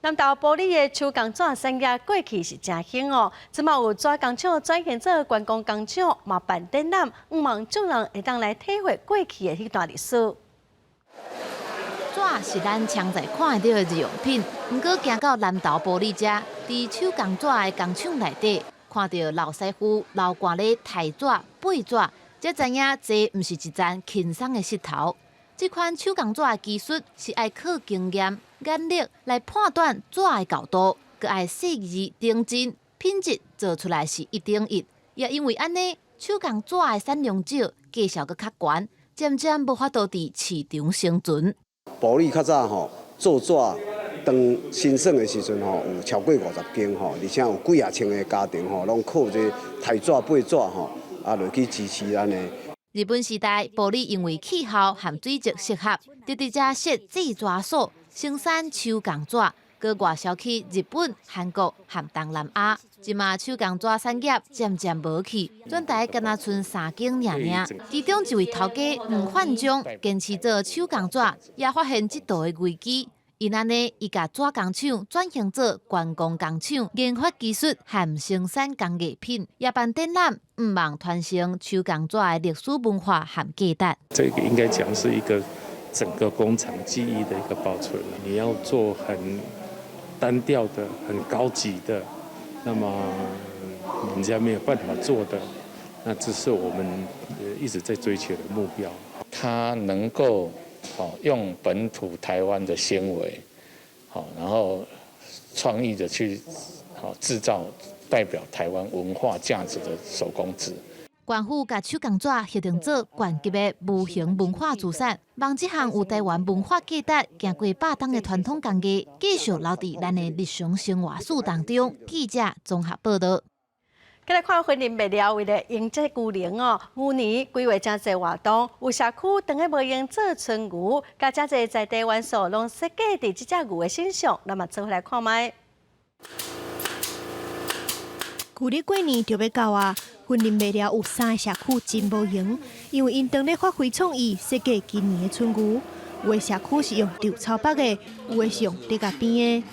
南投埔里的手工纸产业过去是真兴哦，即马有纸工厂转型做观光工厂，嘛办展览，希望众人会当来体会过去的迄段历史。纸是咱常在看得到的日用品，毋过行到南投埔里遮，伫手工纸的工厂内底，看到老师傅老惯咧裁纸、背纸，才知影这毋是一层轻松的石头。这款手工纸的技术是爱靠经验、眼力来判断纸的厚度，佮爱细致认真，品质做出来是1等1。也因为安尼，手工纸的产量少，价销佮较悬，渐渐无法度伫市场生存。埔里较早吼做纸，当兴盛的时阵吼，有超过50间吼，而且有几啊千个家庭吼，拢靠这裁纸、背纸吼，落去支持咱的。日本时代，埔里因为气候和水质适合，就伫遮设制纸所，生产手工纸，佮外销去日本、韩国和东南亚。即马手工纸产业渐渐无去，全台敢若剩3间尔。其中一位头家黄焕忠坚持做手工纸，也发现这道的危机。因安尼，伊甲纸工厂转型做观光工厂，研发技术和生产工艺品，也办展览，希望传承手工纸的历史文化和价值。这个应该讲是一个整个工厂技艺的一个保存。你要做很单调的、很高级的，那么人家没有办法做的，那这是我们一直在追求的目标。它能够用本土台湾的纤维，然后创意的去制造代表台湾文化价值的手工纸。县府甲手工纸协定做县级的无形文化资产，望这项有台湾文化价值、行过100年的传统工艺，继续留伫咱的日常生活史当中。记者综合报道。再来看婚礼未了，为了迎接旧年哦，牛年规划真侪活动，有社区当个无用做春牛，甲真侪在地元素拢设计伫这只牛的身上，那么做来看卖。旧历过年就要到啊，婚礼未了有3个社区真无用，因为因当咧发挥创意设计今年的春牛，有的社区是用稻草绑的，有的是用竹架编的。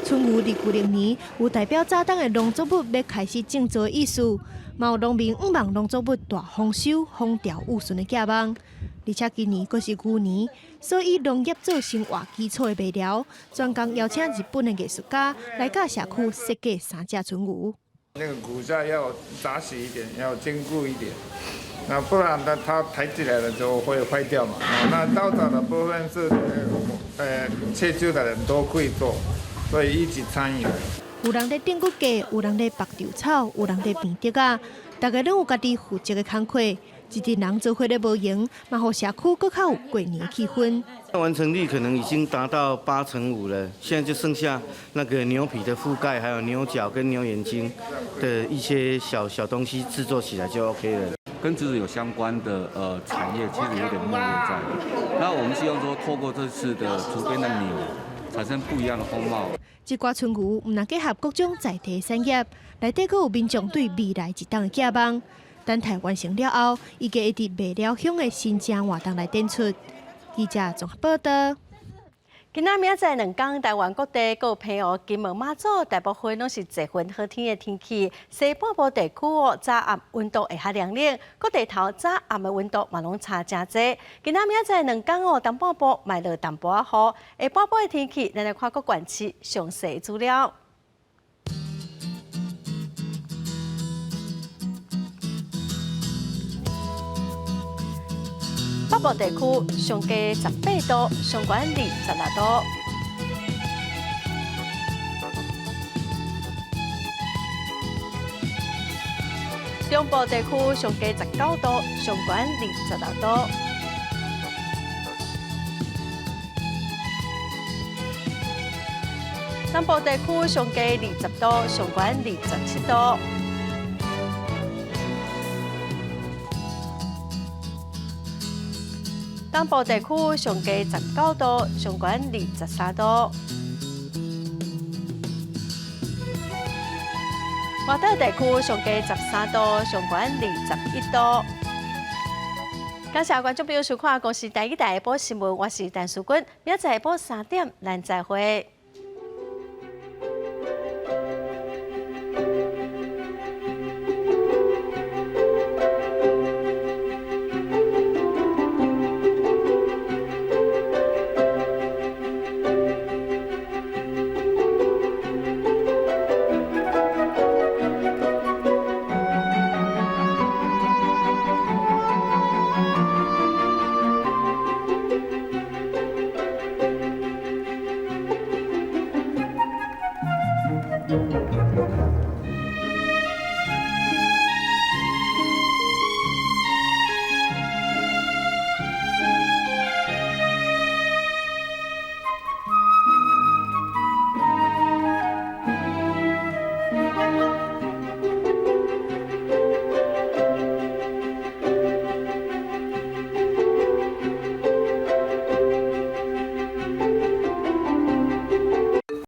春牛伫旧历年有代表早冬的农作物要开始种植的意思，嘛有农民毋望农作物大丰收、风调雨顺的寄望。而且今年阁是牛年，所以以农业做生活基础的备料，专工邀请日本的艺术家来甲社区设计3只春牛。那个骨架要扎实一点，要坚固一点，那不然它抬起来了就会坏掉嘛。那稻草的部分是切旧的人都会做。所以一起参与。有人在顶骨架，有人在拔稻草，有人在编竹啊，大家拢有家己负责的工课。一群人做伙咧无闲，嘛互社区更较有过年的气氛。完成率可能已经达到85%了，现在就剩下那个牛皮的覆盖，还有牛角跟牛眼睛的一些小东西制作起来就 OK 了。跟植有相关的产业其实有点没落在。那我们希望说，透过这次的竹编的牛。产生不一样的风貌。这挂春牛唔能结合各种在地产业，内底阁有民众对未来一档的寄望。等待完成了后，预计会伫未了乡的新正活动来展出。记者综合报道。今仔明仔载2天，台湾各地各有朋友金门、马祖大部分拢是侪份好天的天气。西半部地区早暗温度会较凉冷，各地头早暗的温度嘛拢差真侪。今仔明仔载2天东半部卖落淡薄仔雨，下半部的天气，咱来看各县市详细资料。北部地区上低18度，上悬16度。中部地区上低19度，上悬26度。南部地区上低20度，上悬27度。东部地区上低19度，上悬23度。外岛地区上低13度，上悬21度。感谢观众朋友收看《公视第一台播新闻》，我是陈淑君，明仔下晡3点，咱再会。Thank you.